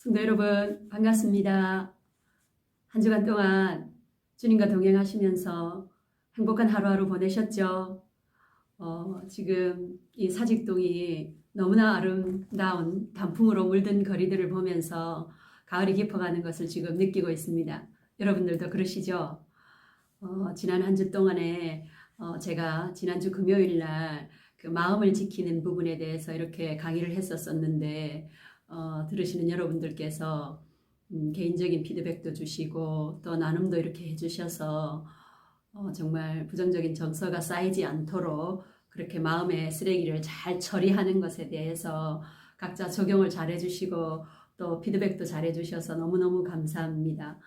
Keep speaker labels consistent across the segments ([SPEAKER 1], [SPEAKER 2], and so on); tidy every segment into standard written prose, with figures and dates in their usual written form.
[SPEAKER 1] 성도 여러분 반갑습니다. 한 주간 동안 주님과 동행하시면서 행복한 하루하루 보내셨죠? 지금 이 사직동이 너무나 아름다운 단풍으로 물든 거리들을 보면서 가을이 깊어가는 것을 지금 느끼고 있습니다. 여러분들도 그러시죠? 지난 한 주 동안에 제가 지난주 금요일 날 그 마음을 지키는 부분에 대해서 이렇게 강의를 했었었는데 들으시는 여러분들께서 개인적인 피드백도 주시고 또 나눔도 이렇게 해주셔서 정말 부정적인 정서가 쌓이지 않도록 그렇게 마음의 쓰레기를 잘 처리하는 것에 대해서 각자 적용을 잘 해주시고 또 피드백도 잘 해주셔서 너무너무 감사합니다.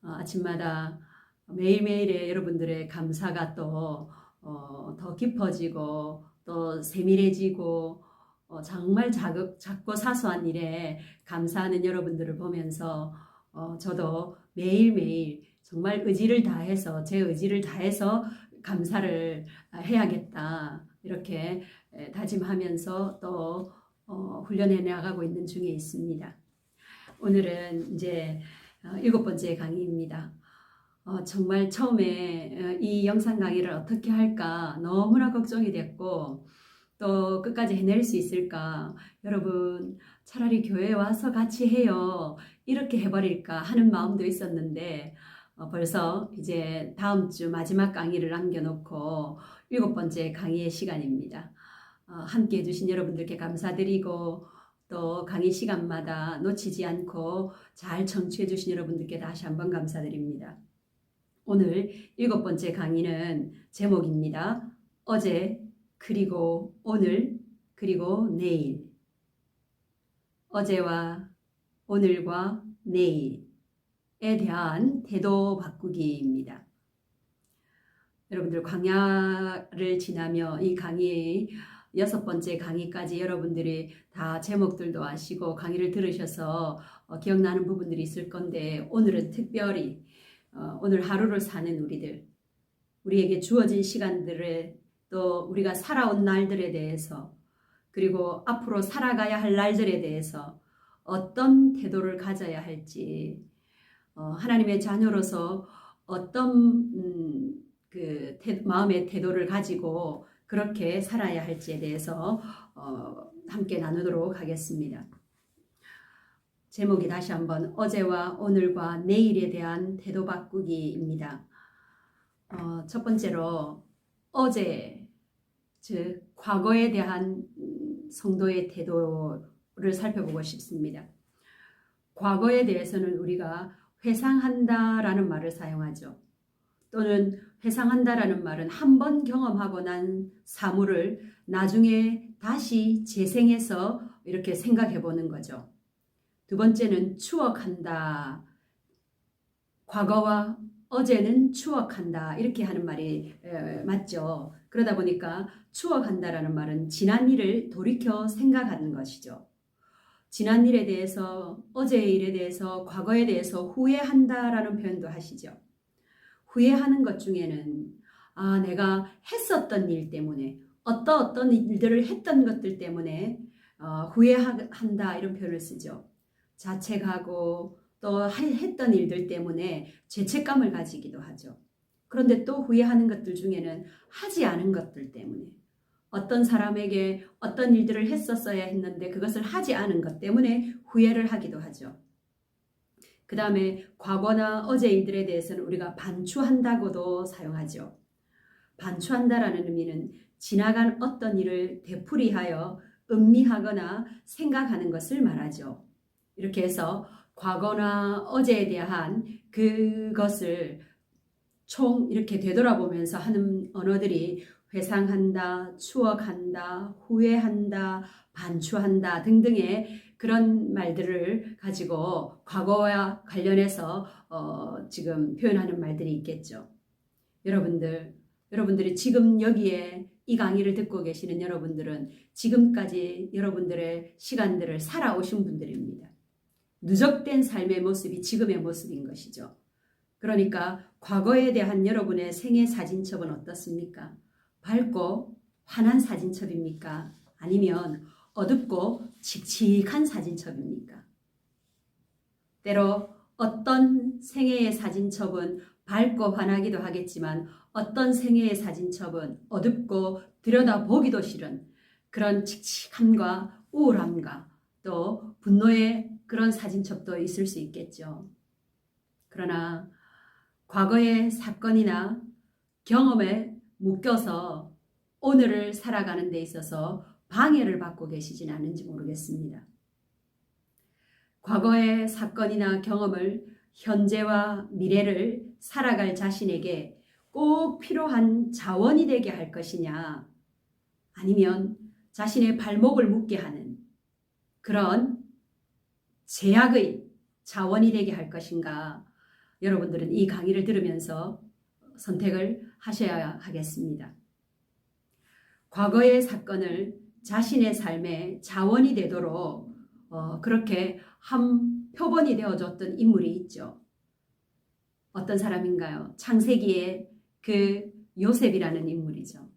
[SPEAKER 1] 아침마다 매일매일의 여러분들의 감사가 또 더 깊어지고 또 세밀해지고 정말 작고 사소한 일에 감사하는 여러분들을 보면서 저도 매일매일 정말 제 의지를 다해서 감사를 해야겠다 이렇게 다짐하면서 또 훈련해 나가고 있는 중에 있습니다. 오늘은 이제 7번째 강의입니다. 정말 처음에 이 영상 강의를 어떻게 할까 너무나 걱정이 됐고 또 끝까지 해낼 수 있을까? 여러분 차라리 교회에 와서 같이 해요. 이렇게 해버릴까 하는 마음도 있었는데 벌써 이제 다음 주 마지막 강의를 남겨놓고 7번째 강의의 시간입니다. 함께 해주신 여러분들께 감사드리고 또 강의 시간마다 놓치지 않고 잘 청취해 주신 여러분들께 다시 한번 감사드립니다. 오늘 7번째 강의는 제목입니다. 어제 그리고 오늘 그리고 내일. 어제와 오늘과 내일에 대한 태도 바꾸기입니다. 여러분들 광야를 지나며 이 강의의 6번째 강의까지 여러분들이 다 제목들도 아시고 강의를 들으셔서 기억나는 부분들이 있을 건데 오늘은 특별히 오늘 하루를 사는 우리에게 주어진 시간들에 또 우리가 살아온 날들에 대해서 그리고 앞으로 살아가야 할 날들에 대해서 어떤 태도를 가져야 할지 하나님의 자녀로서 어떤 마음의 태도를 가지고 그렇게 살아야 할지에 대해서 함께 나누도록 하겠습니다. 제목이 다시 한번 어제와 오늘과 내일에 대한 태도 바꾸기입니다. 첫 번째로 어제 즉 과거에 대한 성도의 태도를 살펴보고 싶습니다. 과거에 대해서는 우리가 회상한다라는 말을 사용하죠. 또는 회상한다라는 말은 한 번 경험하고 난 사물을 나중에 다시 재생해서 이렇게 생각해 보는 거죠. 두 번째는 추억한다. 과거와 어제는 추억한다. 이렇게 하는 말이 맞죠. 그러다 보니까 추억한다라는 말은 지난 일을 돌이켜 생각하는 것이죠. 지난 일에 대해서, 어제의 일에 대해서, 과거에 대해서 후회한다라는 표현도 하시죠. 후회하는 것 중에는 내가 했었던 일 때문에 어떤 일들을 했던 것들 때문에 후회한다 이런 표현을 쓰죠. 자책하고 또 했던 일들 때문에 죄책감을 가지기도 하죠. 그런데 또 후회하는 것들 중에는 하지 않은 것들 때문에 어떤 사람에게 어떤 일들을 했었어야 했는데 그것을 하지 않은 것 때문에 후회를 하기도 하죠. 그 다음에 과거나 어제 일들에 대해서는 우리가 반추한다고도 사용하죠. 반추한다라는 의미는 지나간 어떤 일을 되풀이하여 음미하거나 생각하는 것을 말하죠. 이렇게 해서 과거나 어제에 대한 그것을 총 이렇게 되돌아보면서 하는 언어들이 회상한다, 추억한다, 후회한다, 반추한다 등등의 그런 말들을 가지고 과거와 관련해서 지금 표현하는 말들이 있겠죠. 여러분들이 지금 여기에 이 강의를 듣고 계시는 여러분들은 지금까지 여러분들의 시간들을 살아오신 분들입니다. 누적된 삶의 모습이 지금의 모습인 것이죠. 그러니까 과거에 대한 여러분의 생애 사진첩은 어떻습니까? 밝고 환한 사진첩입니까? 아니면 어둡고 칙칙한 사진첩입니까? 때로 어떤 생애의 사진첩은 밝고 환하기도 하겠지만 어떤 생애의 사진첩은 어둡고 들여다보기도 싫은 그런 칙칙함과 우울함과 또 분노의 그런 사진첩도 있을 수 있겠죠. 그러나 과거의 사건이나 경험에 묶여서 오늘을 살아가는 데 있어서 방해를 받고 계시진 않은지 모르겠습니다. 과거의 사건이나 경험을 현재와 미래를 살아갈 자신에게 꼭 필요한 자원이 되게 할 것이냐, 아니면 자신의 발목을 묶게 하는 그런 제약의 자원이 되게 할 것인가, 여러분들은 이 강의를 들으면서 선택을 하셔야 하겠습니다. 과거의 사건을 자신의 삶의 자원이 되도록 그렇게 한 표본이 되어줬던 인물이 있죠. 어떤 사람인가요? 창세기에 그 요셉이라는 인물이죠.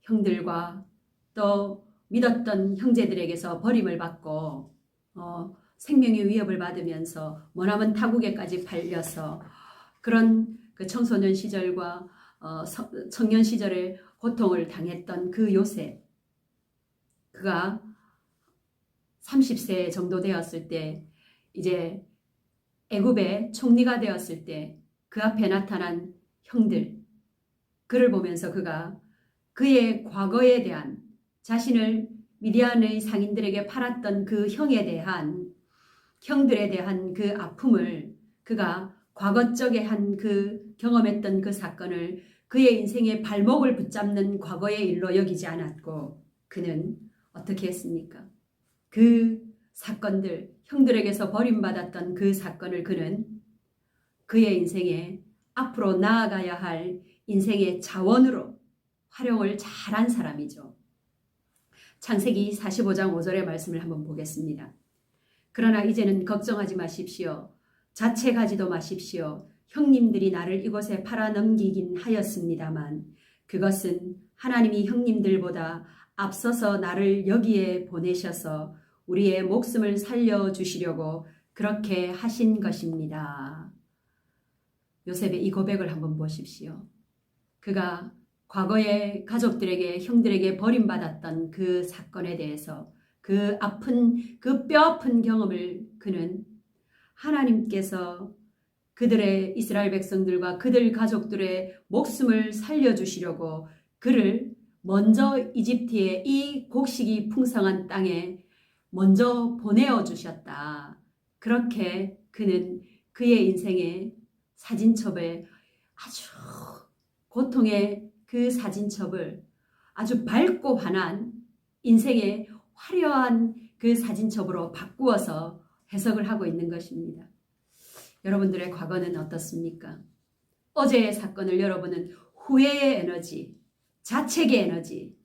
[SPEAKER 1] 형들과 또 믿었던 형제들에게서 버림을 받고 생명의 위협을 받으면서 머나먼 타국에까지 팔려서 그런 그 청소년 시절과 청년 시절의 고통을 당했던 그 요셉, 그가 30세 정도 되었을 때 이제 애굽의 총리가 되었을 때 그 앞에 나타난 형들, 그를 보면서 그가 그의 과거에 대한 자신을 미디안의 상인들에게 팔았던 그 형들에 대한 그 아픔을 그가 과거적에 한 그 경험했던 그 사건을 그의 인생의 발목을 붙잡는 과거의 일로 여기지 않았고 그는 어떻게 했습니까? 그 사건들, 형들에게서 버림받았던 그 사건을 그는 그의 인생에 앞으로 나아가야 할 인생의 자원으로 활용을 잘한 사람이죠. 창세기 45장 5절의 말씀을 한번 보겠습니다. 그러나 이제는 걱정하지 마십시오. 자책하지도 마십시오. 형님들이 나를 이곳에 팔아넘기긴 하였습니다만 그것은 하나님이 형님들보다 앞서서 나를 여기에 보내셔서 우리의 목숨을 살려주시려고 그렇게 하신 것입니다. 요셉의 이 고백을 한번 보십시오. 그가 과거에 가족들에게, 형들에게 버림받았던 그 사건에 대해서 그 아픈, 그 뼈아픈 경험을 그는 하나님께서 그들의 이스라엘 백성들과 그들 가족들의 목숨을 살려주시려고 그를 먼저 이집트의 이 곡식이 풍성한 땅에 먼저 보내어 주셨다. 그렇게 그는 그의 인생의 사진첩에 아주 고통의 그 사진첩을 아주 밝고 환한 인생의 화려한 그 사진첩으로 바꾸어서 해석을 하고 있는 것입니다. 여러분들의 과거는 어떻습니까? 어제의 사건을 여러분은 후회의 에너지, 자책의 에너지,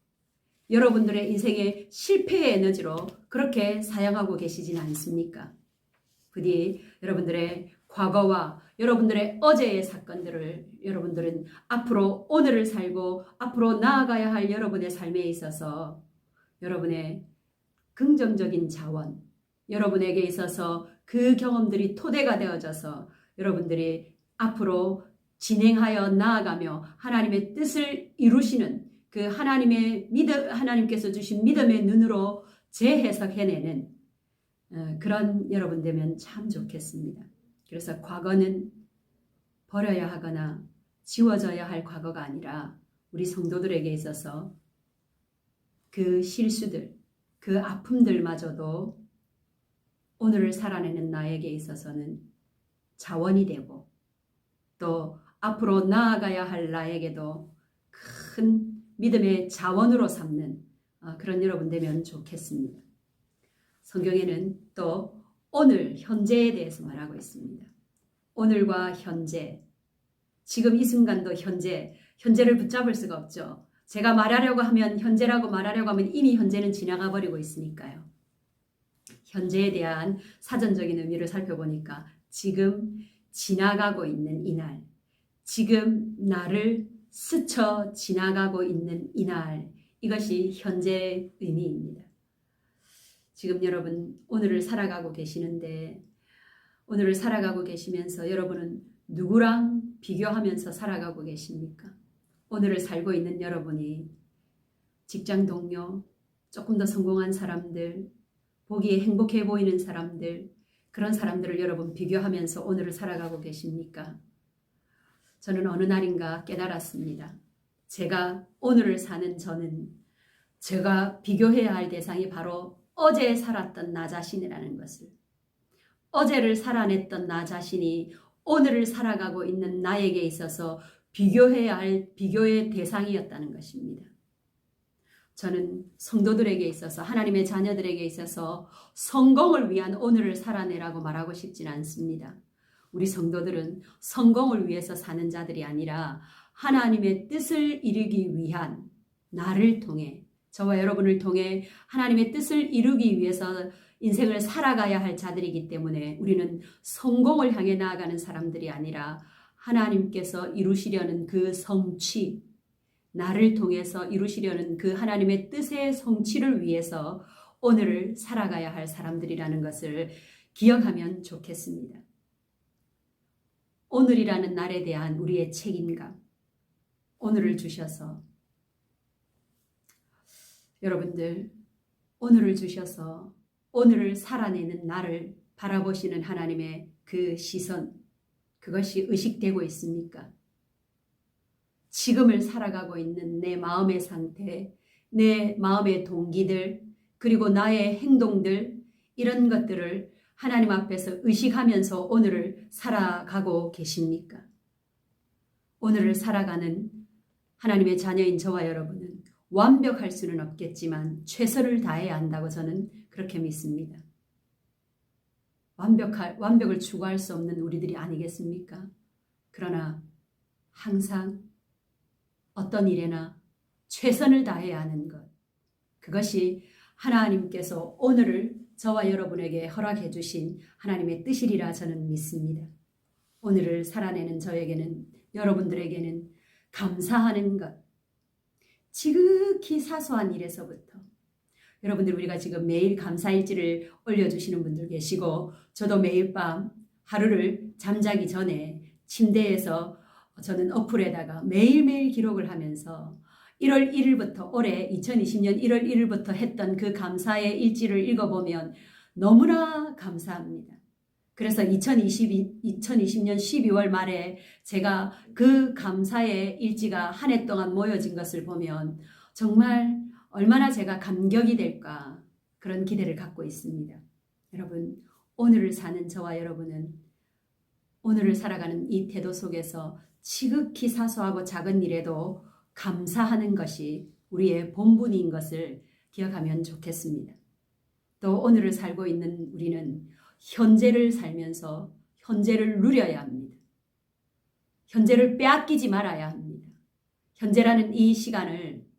[SPEAKER 1] 여러분들의 인생의 실패의 에너지로 그렇게 사용하고 계시진 않습니까? 부디 여러분들의 과거와 여러분들의 어제의 사건들을 여러분들은 앞으로 오늘을 살고 앞으로 나아가야 할 여러분의 삶에 있어서 여러분의 긍정적인 자원, 여러분에게 있어서 그 경험들이 토대가 되어져서 여러분들이 앞으로 진행하여 나아가며 하나님의 뜻을 이루시는 그 하나님께서 주신 믿음의 눈으로 재해석해내는 그런 여러분 되면 참 좋겠습니다. 그래서 과거는 버려야 하거나 지워져야 할 과거가 아니라 우리 성도들에게 있어서 그 실수들, 그 아픔들마저도 오늘을 살아내는 나에게 있어서는 자원이 되고 또 앞으로 나아가야 할 나에게도 큰 믿음의 자원으로 삼는 그런 여러분 되면 좋겠습니다. 성경에는 또 오늘, 현재에 대해서 말하고 있습니다. 오늘과 현재, 지금 이 순간도 현재를 붙잡을 수가 없죠. 제가 말하려고 하면 현재라고 말하려고 하면 이미 현재는 지나가 버리고 있으니까요. 현재에 대한 사전적인 의미를 살펴보니까 지금 지나가고 있는 이날, 지금 나를 스쳐 지나가고 있는 이날, 이것이 현재의 의미입니다. 지금 여러분 오늘을 살아가고 계시는데 오늘을 살아가고 계시면서 여러분은 누구랑 비교하면서 살아가고 계십니까? 오늘을 살고 있는 여러분이 직장 동료, 조금 더 성공한 사람들, 보기에 행복해 보이는 사람들, 그런 사람들을 여러분 비교하면서 오늘을 살아가고 계십니까? 저는 어느 날인가 깨달았습니다. 제가 오늘을 사는 저는 제가 비교해야 할 대상이 바로 어제 살았던 나 자신이라는 것을, 어제를 살아냈던 나 자신이 오늘을 살아가고 있는 나에게 있어서 비교해야 할 비교의 대상이었다는 것입니다. 저는 성도들에게 있어서, 하나님의 자녀들에게 있어서 성공을 위한 오늘을 살아내라고 말하고 싶진 않습니다. 우리 성도들은 성공을 위해서 사는 자들이 아니라 하나님의 뜻을 이루기 위한, 나를 통해, 저와 여러분을 통해 하나님의 뜻을 이루기 위해서 인생을 살아가야 할 자들이기 때문에 우리는 성공을 향해 나아가는 사람들이 아니라 하나님께서 이루시려는 그 성취, 나를 통해서 이루시려는 그 하나님의 뜻의 성취를 위해서 오늘을 살아가야 할 사람들이라는 것을 기억하면 좋겠습니다. 오늘이라는 날에 대한 우리의 책임감, 오늘을 주셔서 여러분들, 오늘을 주셔서 오늘을 살아내는 나를 바라보시는 하나님의 그 시선, 그것이 의식되고 있습니까? 지금을 살아가고 있는 내 마음의 상태, 내 마음의 동기들, 그리고 나의 행동들, 이런 것들을 하나님 앞에서 의식하면서 오늘을 살아가고 계십니까? 오늘을 살아가는 하나님의 자녀인 저와 여러분은 완벽할 수는 없겠지만 최선을 다해야 한다고 저는 그렇게 믿습니다. 완벽을 추구할 수 없는 우리들이 아니겠습니까? 그러나 항상 어떤 일에나 최선을 다해야 하는 것, 그것이 하나님께서 오늘을 저와 여러분에게 허락해 주신 하나님의 뜻이리라 저는 믿습니다. 오늘을 살아내는 저에게는, 여러분들에게는 감사하는 것, 지극히 사소한 일에서부터, 여러분들 우리가 지금 매일 감사일지를 올려주시는 분들 계시고, 저도 매일 밤 하루를 잠자기 전에 침대에서 저는 어플에다가 매일매일 기록을 하면서 1월 1일부터, 올해 2020년 1월 1일부터 했던 그 감사의 일지를 읽어보면 너무나 감사합니다. 그래서 2020년 12월 말에 제가 그 감사의 일지가 한 해 동안 모여진 것을 보면 정말 얼마나 제가 감격이 될까, 그런 기대를 갖고 있습니다. 여러분, 오늘을 사는 저와 여러분은 오늘을 살아가는 이 태도 속에서 지극히 사소하고 작은 일에도 감사하는 것이 우리의 본분인 것을 기억하면 좋겠습니다. 또 오늘을 살고 있는 우리는 현재를 살면서 현재를 누려야 합니다. 현재를 빼앗기지 말아야 합니다. 현재라는 이 시간을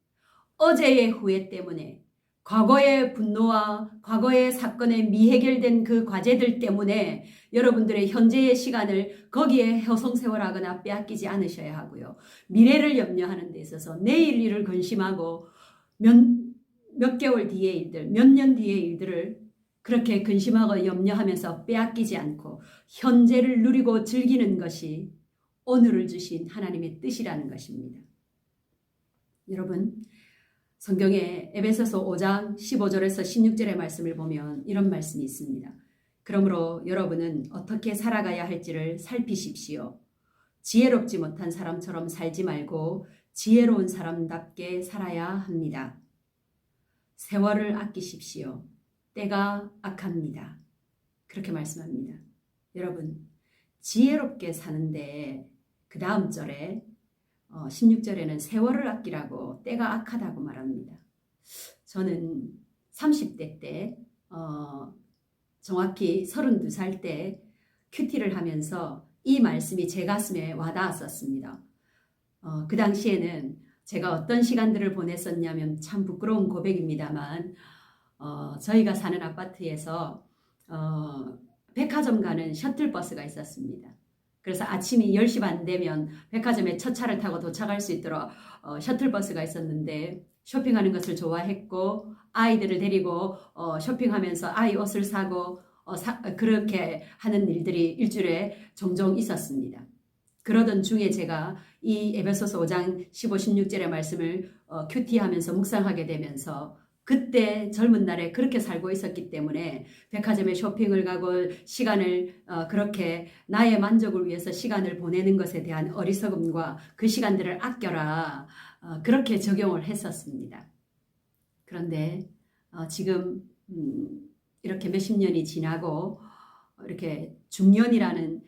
[SPEAKER 1] 어제의 후회 때문에, 과거의 분노와 과거의 사건에 미해결된 그 과제들 때문에 여러분들의 현재의 시간을 거기에 허송세월하거나 빼앗기지 않으셔야 하고요. 미래를 염려하는 데 있어서 내일 일을 근심하고 몇 개월 뒤의 일들, 몇 년 뒤의 일들을 그렇게 근심하고 염려하면서 빼앗기지 않고 현재를 누리고 즐기는 것이 오늘을 주신 하나님의 뜻이라는 것입니다. 여러분, 성경에 에베소서 5장 15절에서 16절의 말씀을 보면 이런 말씀이 있습니다. 그러므로 여러분은 어떻게 살아가야 할지를 살피십시오. 지혜롭지 못한 사람처럼 살지 말고 지혜로운 사람답게 살아야 합니다. 세월을 아끼십시오. 때가 악합니다. 그렇게 말씀합니다. 여러분, 지혜롭게 사는데 그 다음 절에 16절에는 세월을 아끼라고 때가 악하다고 말합니다. 저는 30대 때 정확히 32살 때 큐티를 하면서 이 말씀이 제 가슴에 와닿았었습니다. 그 당시에는 제가 어떤 시간들을 보냈었냐면, 참 부끄러운 고백입니다만 저희가 사는 아파트에서 백화점 가는 셔틀버스가 있었습니다. 그래서 아침이 10시 반 되면 백화점에 첫 차를 타고 도착할 수 있도록 셔틀버스가 있었는데, 쇼핑하는 것을 좋아했고 아이들을 데리고 쇼핑하면서 아이 옷을 사고 그렇게 하는 일들이 일주일에 종종 있었습니다. 그러던 중에 제가 이 에베소서 5장 15, 16절의 말씀을 큐티하면서 묵상하게 되면서 그때 젊은 날에 그렇게 살고 있었기 때문에 백화점에 쇼핑을 가고 시간을 그렇게 나의 만족을 위해서 시간을 보내는 것에 대한 어리석음과 그 시간들을 아껴라 그렇게 적용을 했었습니다. 그런데 지금 이렇게 몇십 년이 지나고 이렇게 중년이라는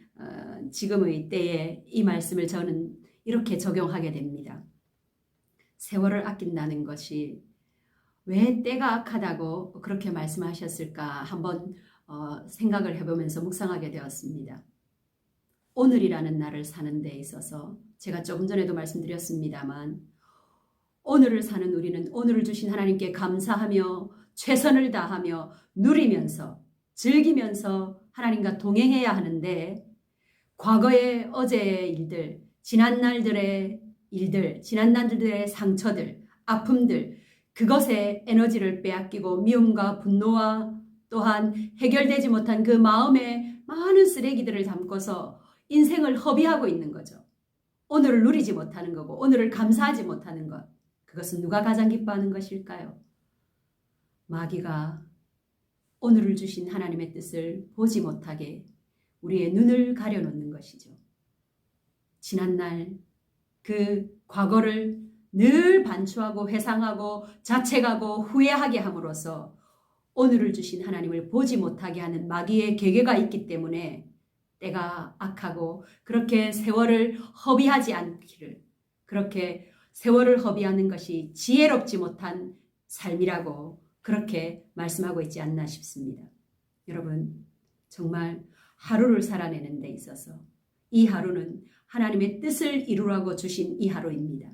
[SPEAKER 1] 지금의 때에 이 말씀을 저는 이렇게 적용하게 됩니다. 세월을 아낀다는 것이 왜 때가 악하다고 그렇게 말씀하셨을까 한번 생각을 해보면서 묵상하게 되었습니다. 오늘이라는 날을 사는 데 있어서 제가 조금 전에도 말씀드렸습니다만 오늘을 사는 우리는 오늘을 주신 하나님께 감사하며 최선을 다하며 누리면서 즐기면서 하나님과 동행해야 하는데 과거의 어제의 일들, 지난 날들의 일들, 지난 날들의 상처들, 아픔들 그것에 에너지를 빼앗기고 미움과 분노와 또한 해결되지 못한 그 마음에 많은 쓰레기들을 담고서 인생을 허비하고 있는 거죠. 오늘을 누리지 못하는 거고 오늘을 감사하지 못하는 것. 그것은 누가 가장 기뻐하는 것일까요? 마귀가 오늘을 주신 하나님의 뜻을 보지 못하게 우리의 눈을 가려놓는 것이죠. 지난날 그 과거를 늘 반추하고 회상하고 자책하고 후회하게 함으로써 오늘을 주신 하나님을 보지 못하게 하는 마귀의 계계가 있기 때문에 때가 악하고 그렇게 세월을 허비하지 않기를 그렇게 세월을 허비하는 것이 지혜롭지 못한 삶이라고 그렇게 말씀하고 있지 않나 싶습니다. 여러분 정말 하루를 살아내는 데 있어서 이 하루는 하나님의 뜻을 이루라고 주신 이 하루입니다.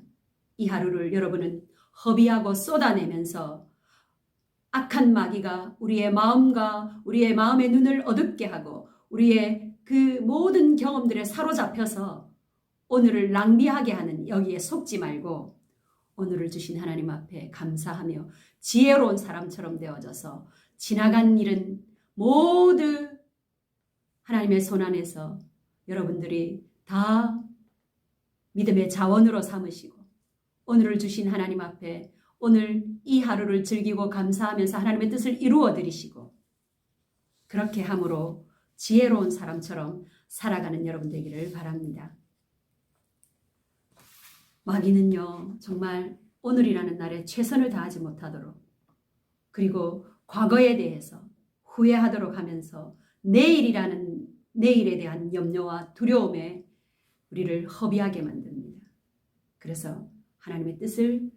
[SPEAKER 1] 이 하루를 여러분은 허비하고 쏟아내면서 악한 마귀가 우리의 마음과 우리의 마음의 눈을 어둡게 하고 우리의 그 모든 경험들에 사로잡혀서 오늘을 낭비하게 하는 여기에 속지 말고 오늘을 주신 하나님 앞에 감사하며 지혜로운 사람처럼 되어져서 지나간 일은 모두 하나님의 손 안에서 여러분들이 다 믿음의 자원으로 삼으시고 오늘을 주신 하나님 앞에 오늘 이 하루를 즐기고 감사하면서 하나님의 뜻을 이루어 드리시고 그렇게 함으로 지혜로운 사람처럼 살아가는 여러분 되기를 바랍니다. 마귀는요 정말 오늘이라는 날에 최선을 다하지 못하도록 그리고 과거에 대해서 후회하도록 하면서 내일에 대한 염려와 두려움에 우리를 허비하게 만듭니다. 그래서 하나님의 뜻을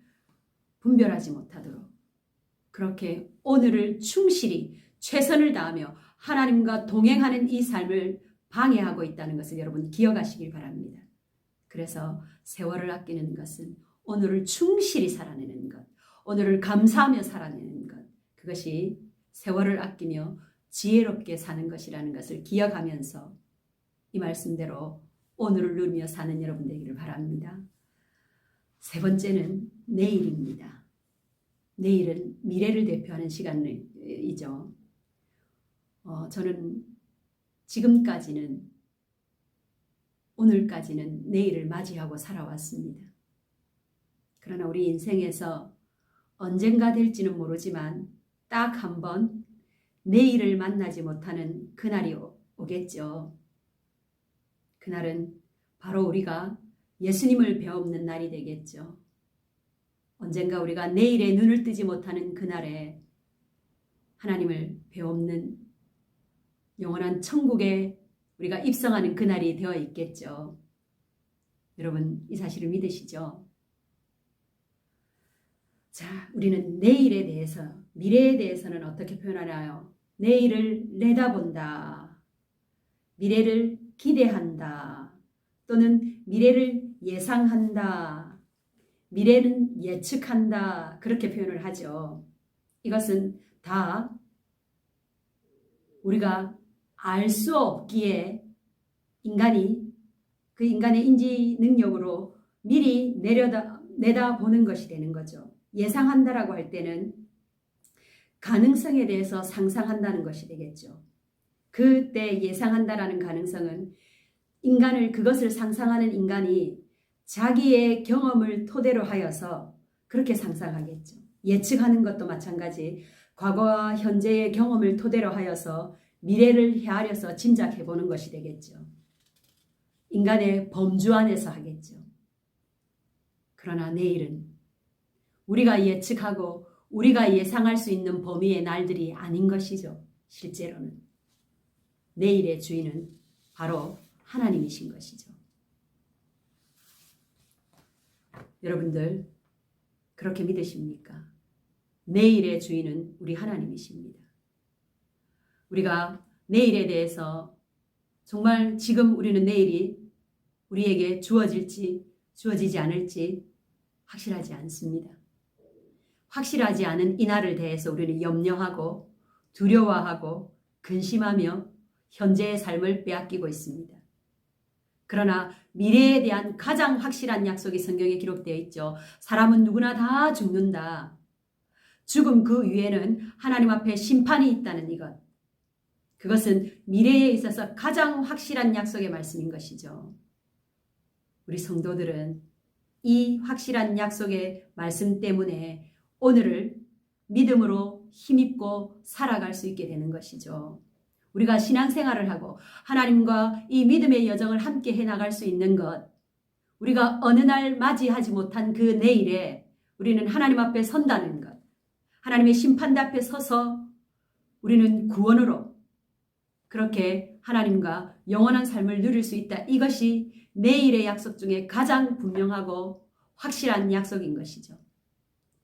[SPEAKER 1] 분별하지 못하도록 그렇게 오늘을 충실히 최선을 다하며 하나님과 동행하는 이 삶을 방해하고 있다는 것을 여러분 기억하시길 바랍니다. 그래서 세월을 아끼는 것은 오늘을 충실히 살아내는 것, 오늘을 감사하며 살아내는 것, 그것이 세월을 아끼며 지혜롭게 사는 것이라는 것을 기억하면서 이 말씀대로 오늘을 누리며 사는 여러분 되기를 바랍니다. 세 번째는 내일입니다. 내일은 미래를 대표하는 시간이죠. 저는 지금까지는 오늘까지는 내일을 맞이하고 살아왔습니다. 그러나 우리 인생에서 언젠가 될지는 모르지만 딱 한 번 내일을 만나지 못하는 그날이 오겠죠. 그날은 바로 우리가 예수님을 배움는 날이 되겠죠. 언젠가 우리가 내일에 눈을 뜨지 못하는 그날에 하나님을 배움는 영원한 천국에 우리가 입성하는 그날이 되어 있겠죠. 여러분 이 사실을 믿으시죠? 자, 우리는 내일에 대해서, 미래에 대해서는 어떻게 표현하나요? 내일을 내다본다, 미래를 기대한다, 또는 미래를 예상한다, 미래는 예측한다, 그렇게 표현을 하죠. 이것은 다 우리가 알 수 없기에 인간이 그 인간의 인지 능력으로 미리 내다보는 것이 되는 거죠. 예상한다라고 할 때는 가능성에 대해서 상상한다는 것이 되겠죠. 그때 예상한다라는 가능성은 인간을 그것을 상상하는 인간이 자기의 경험을 토대로 하여서 그렇게 상상하겠죠. 예측하는 것도 마찬가지 과거와 현재의 경험을 토대로 하여서 미래를 헤아려서 짐작해 보는 것이 되겠죠. 인간의 범주 안에서 하겠죠. 그러나 내일은 우리가 예측하고 우리가 예상할 수 있는 범위의 날들이 아닌 것이죠. 실제로는. 내일의 주인은 바로 하나님이신 것이죠. 여러분들 그렇게 믿으십니까? 내일의 주인은 우리 하나님이십니다. 우리가 내일에 대해서 정말 지금 우리는 내일이 우리에게 주어질지 주어지지 않을지 확실하지 않습니다. 확실하지 않은 이 날을 대해서 우리는 염려하고 두려워하고 근심하며 현재의 삶을 빼앗기고 있습니다. 그러나 미래에 대한 가장 확실한 약속이 성경에 기록되어 있죠. 사람은 누구나 다 죽는다. 죽음 그 위에는 하나님 앞에 심판이 있다는 이것. 그것은 미래에 있어서 가장 확실한 약속의 말씀인 것이죠. 우리 성도들은 이 확실한 약속의 말씀 때문에 오늘을 믿음으로 힘입고 살아갈 수 있게 되는 것이죠. 우리가 신앙생활을 하고 하나님과 이 믿음의 여정을 함께 해나갈 수 있는 것, 우리가 어느 날 맞이하지 못한 그 내일에 우리는 하나님 앞에 선다는 것, 하나님의 심판대 앞에 서서 우리는 구원으로 그렇게 하나님과 영원한 삶을 누릴 수 있다. 이것이 내일의 약속 중에 가장 분명하고 확실한 약속인 것이죠.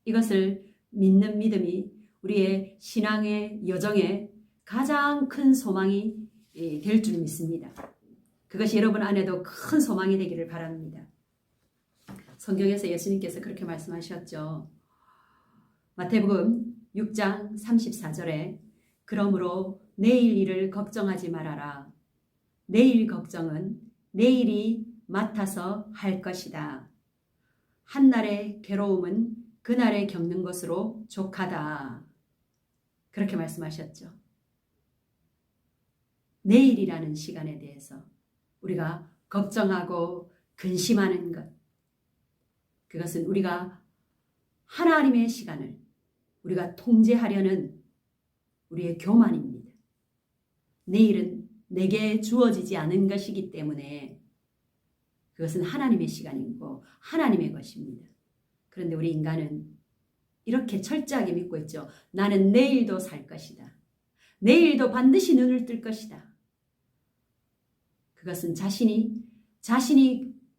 [SPEAKER 1] 이것을 믿는 믿음이 우리의 신앙의 여정에 가장 큰 소망이 될 줄 믿습니다. 그것이 여러분 안에도 큰 소망이 되기를 바랍니다. 성경에서 예수님께서 그렇게 말씀하셨죠. 마태복음 6장 34절에 그러므로 내일 일을 걱정하지 말아라. 내일 걱정은 내일이 맡아서 할 것이다. 한날의 괴로움은 그날에 겪는 것으로 족하다. 그렇게 말씀하셨죠. 내일이라는 시간에 대해서 우리가 걱정하고 근심하는 것, 그것은 우리가 하나님의 시간을 우리가 통제하려는 우리의 교만입니다. 내일은 내게 주어지지 않은 것이기 때문에 그것은 하나님의 시간이고 하나님의 것입니다. 그런데 우리 인간은 이렇게 철저하게 믿고 있죠. 나는 내일도 살 것이다. 내일도 반드시 눈을 뜰 것이다. 그것은 자신이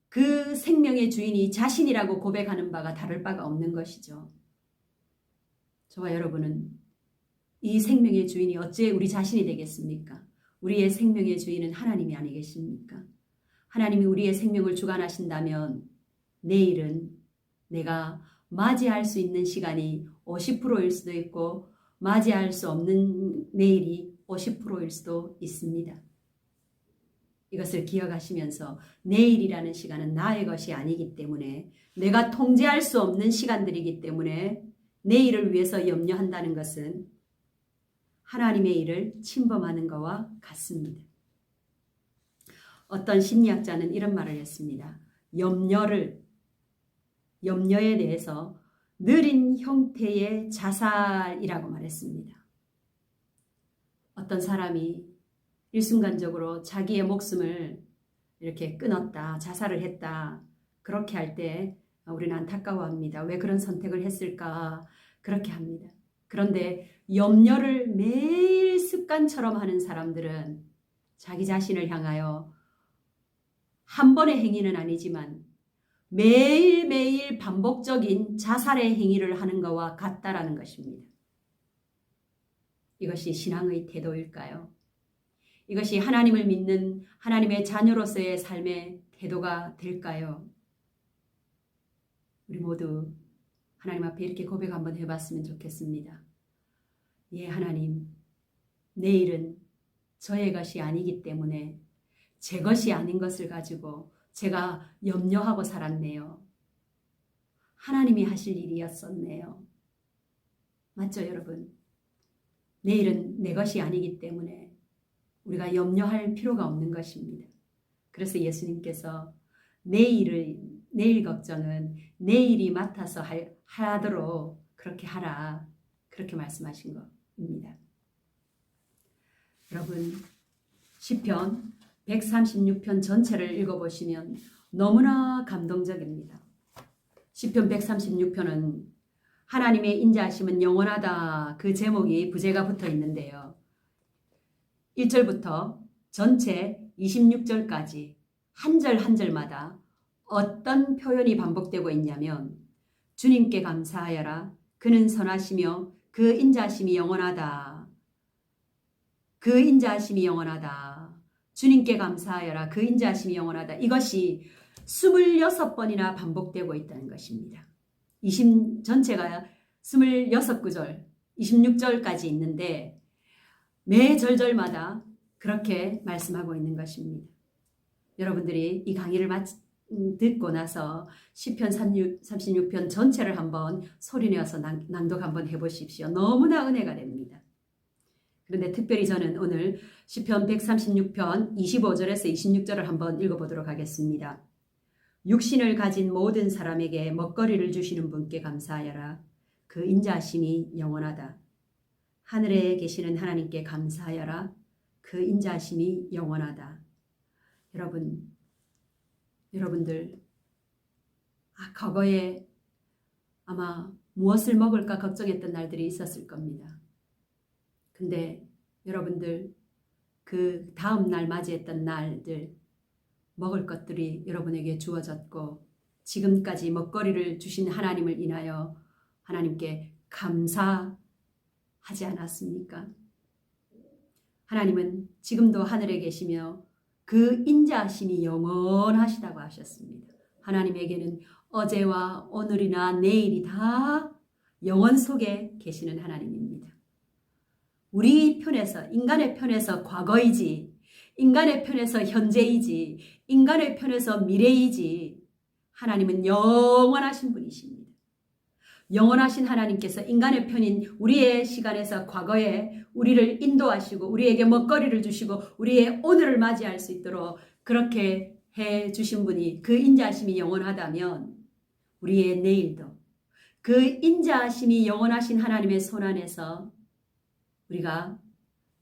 [SPEAKER 1] 그 생명의 주인이 자신이라고 고백하는 바가 다를 바가 없는 것이죠. 저와 여러분은 이 생명의 주인이 어째 우리 자신이 되겠습니까? 우리의 생명의 주인은 하나님이 아니겠습니까? 하나님이 우리의 생명을 주관하신다면 내일은 내가 맞이할 수 있는 시간이 50%일 수도 있고 맞이할 수 없는 내일이 50%일 수도 있습니다. 이것을 기억하시면서 내일이라는 시간은 나의 것이 아니기 때문에 내가 통제할 수 없는 시간들이기 때문에 내일을 위해서 염려한다는 것은 하나님의 일을 침범하는 것과 같습니다. 어떤 심리학자는 이런 말을 했습니다. 염려에 대해서 느린 형태의 자살이라고 말했습니다. 어떤 사람이 일순간적으로 자기의 목숨을 이렇게 끊었다, 자살을 했다. 그렇게 할 때 우리는 안타까워합니다. 왜 그런 선택을 했을까? 그렇게 합니다. 그런데 염려를 매일 습관처럼 하는 사람들은 자기 자신을 향하여 한 번의 행위는 아니지만 매일매일 반복적인 자살의 행위를 하는 것과 같다라는 것입니다. 이것이 신앙의 태도일까요? 이것이 하나님을 믿는 하나님의 자녀로서의 삶의 태도가 될까요? 우리 모두 하나님 앞에 이렇게 고백 한번 해봤으면 좋겠습니다. 예, 하나님, 내일은 저의 것이 아니기 때문에 제 것이 아닌 것을 가지고 제가 염려하고 살았네요. 하나님이 하실 일이었었네요. 맞죠, 여러분? 내일은 내 것이 아니기 때문에 우리가 염려할 필요가 없는 것입니다. 그래서 예수님께서 내일 걱정은 내일이 맡아서 하도록 그렇게 하라. 그렇게 말씀하신 겁니다. 여러분, 시편 136편 전체를 읽어보시면 너무나 감동적입니다. 시편 136편은 하나님의 인자하심은 영원하다. 그 제목이 부제가 붙어 있는데요. 1절부터 전체 26절까지 한 절 한 절마다 어떤 표현이 반복되고 있냐면 주님께 감사하여라. 그는 선하시며 그 인자하심이 영원하다. 그 인자하심이 영원하다. 주님께 감사하여라. 그 인자하심이 영원하다. 이것이 26번이나 반복되고 있다는 것입니다. 전체가 26구절, 26절까지 있는데 매 절절마다 그렇게 말씀하고 있는 것입니다. 여러분들이 이 강의를 듣고 나서 시편 36편 전체를 한번 소리내어서 낭독 한번 해보십시오. 너무나 은혜가 됩니다. 그런데 특별히 저는 오늘 시편 136편 25절에서 26절을 한번 읽어보도록 하겠습니다. 육신을 가진 모든 사람에게 먹거리를 주시는 분께 감사하여라. 그 인자하심이 영원하다. 하늘에 계시는 하나님께 감사하여라. 그 인자하심이 영원하다. 여러분들 과거에 아마 무엇을 먹을까 걱정했던 날들이 있었을 겁니다. 근데 여러분들 그 다음 날 맞이했던 날들 먹을 것들이 여러분에게 주어졌고 지금까지 먹거리를 주신 하나님을 인하여 하나님께 감사하지 않았습니까? 하나님은 지금도 하늘에 계시며 그 인자하심이 영원하시다고 하셨습니다. 하나님에게는 어제와 오늘이나 내일이 다 영원 속에 계시는 하나님입니다. 우리 편에서, 인간의 편에서 과거이지, 인간의 편에서 현재이지, 인간의 편에서 미래이지, 하나님은 영원하신 분이십니다. 영원하신 하나님께서 인간의 편인 우리의 시간에서 과거에 우리를 인도하시고 우리에게 먹거리를 주시고 우리의 오늘을 맞이할 수 있도록 그렇게 해 주신 분이 그 인자하심이 영원하다면 우리의 내일도 그 인자하심이 영원하신 하나님의 손 안에서 우리가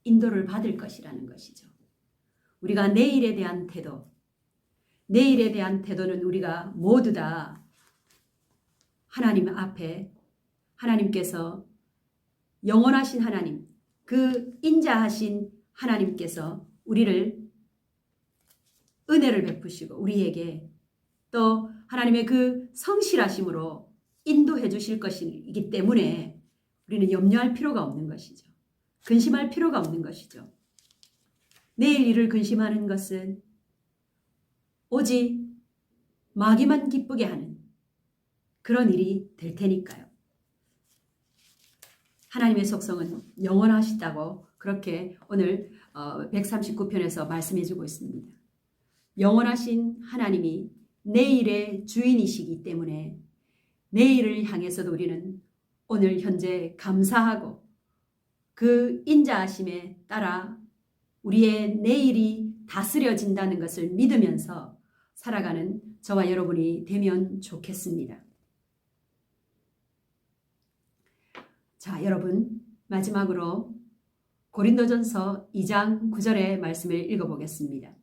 [SPEAKER 1] 인도를 받을 것이라는 것이죠. 우리가 내일에 대한 태도는 우리가 모두 다 하나님 앞에 하나님께서 영원하신 하나님, 그 인자하신 하나님께서 우리를 은혜를 베푸시고 우리에게 또 하나님의 그 성실하심으로 인도해 주실 것이기 때문에 우리는 염려할 필요가 없는 것이죠. 근심할 필요가 없는 것이죠. 내일 일을 근심하는 것은 오직 마귀만 기쁘게 하는 그런 일이 될 테니까요. 하나님의 속성은 영원하시다고 그렇게 오늘 139편에서 말씀해 주고 있습니다. 영원하신 하나님이 내일의 주인이시기 때문에 내일을 향해서도 우리는 오늘 현재 감사하고 그 인자하심에 따라 우리의 내일이 다스려진다는 것을 믿으면서 살아가는 저와 여러분이 되면 좋겠습니다. 자, 여러분 마지막으로 고린도전서 2장 9절의 말씀을 읽어보겠습니다.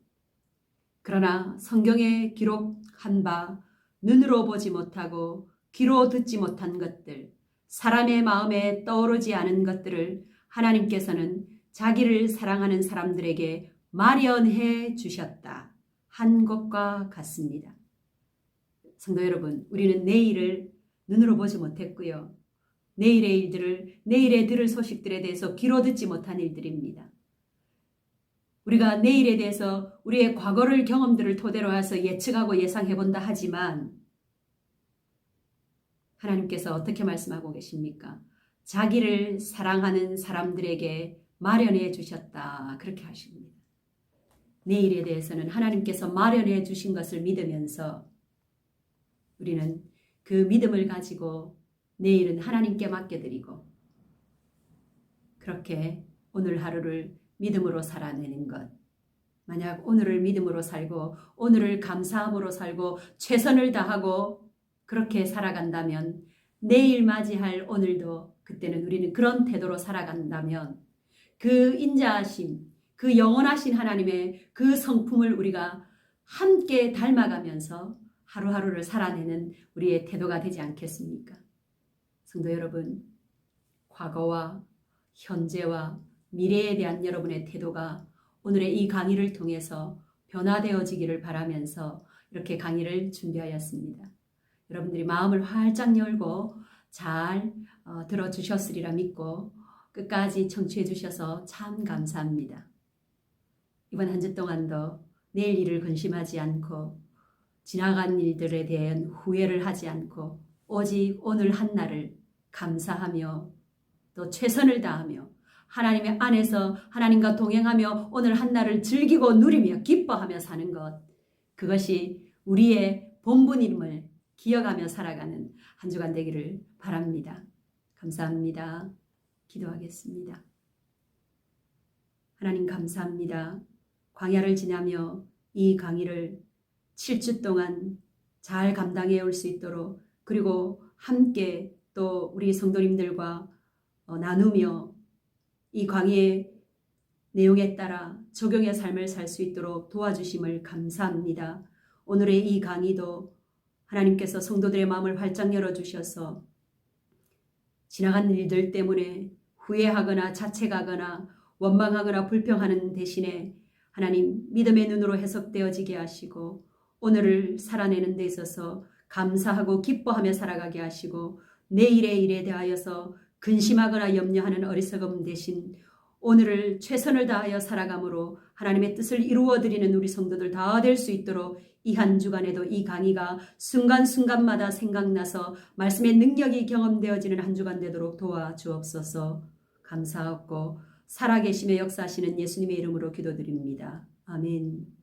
[SPEAKER 1] 그러나 성경에 기록한 바 눈으로 보지 못하고 귀로 듣지 못한 것들, 사람의 마음에 떠오르지 않은 것들을 하나님께서는 자기를 사랑하는 사람들에게 마련해 주셨다 한 것과 같습니다. 성도 여러분, 우리는 내일을 눈으로 보지 못했고요. 내일의 들을 소식들에 대해서 귀로 듣지 못한 일들입니다. 우리가 내일에 대해서 우리의 과거를 경험들을 토대로 해서 예측하고 예상해본다 하지만 하나님께서 어떻게 말씀하고 계십니까? 자기를 사랑하는 사람들에게 마련해 주셨다. 그렇게 하십니다. 내일에 대해서는 하나님께서 마련해 주신 것을 믿으면서 우리는 그 믿음을 가지고 내일은 하나님께 맡겨드리고 그렇게 오늘 하루를 믿음으로 살아내는 것. 만약 오늘을 믿음으로 살고 오늘을 감사함으로 살고 최선을 다하고 그렇게 살아간다면 내일 맞이할 오늘도 그때는 우리는 그런 태도로 살아간다면 그 인자하심, 그 영원하신 하나님의 그 성품을 우리가 함께 닮아가면서 하루하루를 살아내는 우리의 태도가 되지 않겠습니까? 성도 여러분, 과거와 현재와 미래에 대한 여러분의 태도가 오늘의 이 강의를 통해서 변화되어지기를 바라면서 이렇게 강의를 준비하였습니다. 여러분들이 마음을 활짝 열고 잘 들어주셨으리라 믿고 끝까지 청취해 주셔서 참 감사합니다. 이번 한 주 동안도 내일 일을 근심하지 않고 지나간 일들에 대한 후회를 하지 않고 오직 오늘 한 날을 감사하며 또 최선을 다하며 하나님의 안에서 하나님과 동행하며 오늘 한 날을 즐기고 누리며 기뻐하며 사는 것, 그것이 우리의 본분임을 기억하며 살아가는 한 주간 되기를 바랍니다. 감사합니다. 기도하겠습니다. 하나님 감사합니다. 광야를 지나며 이 강의를 7주 동안 잘 감당해 올 수 있도록 그리고 함께 또 우리 성도님들과 나누며 이 강의의 내용에 따라 적용의 삶을 살 수 있도록 도와주심을 감사합니다. 오늘의 이 강의도 하나님께서 성도들의 마음을 활짝 열어주셔서 지나간 일들 때문에 후회하거나 자책하거나 원망하거나 불평하는 대신에 하나님 믿음의 눈으로 해석되어지게 하시고 오늘을 살아내는 데 있어서 감사하고 기뻐하며 살아가게 하시고 내일의 일에 대하여서 근심하거나 염려하는 어리석음 대신 오늘을 최선을 다하여 살아감으로 하나님의 뜻을 이루어드리는 우리 성도들 다 될 수 있도록 이 한 주간에도 이 강의가 순간순간마다 생각나서 말씀의 능력이 경험되어지는 한 주간 되도록 도와주옵소서. 감사하고 살아계심의 역사하시는 예수님의 이름으로 기도드립니다. 아멘.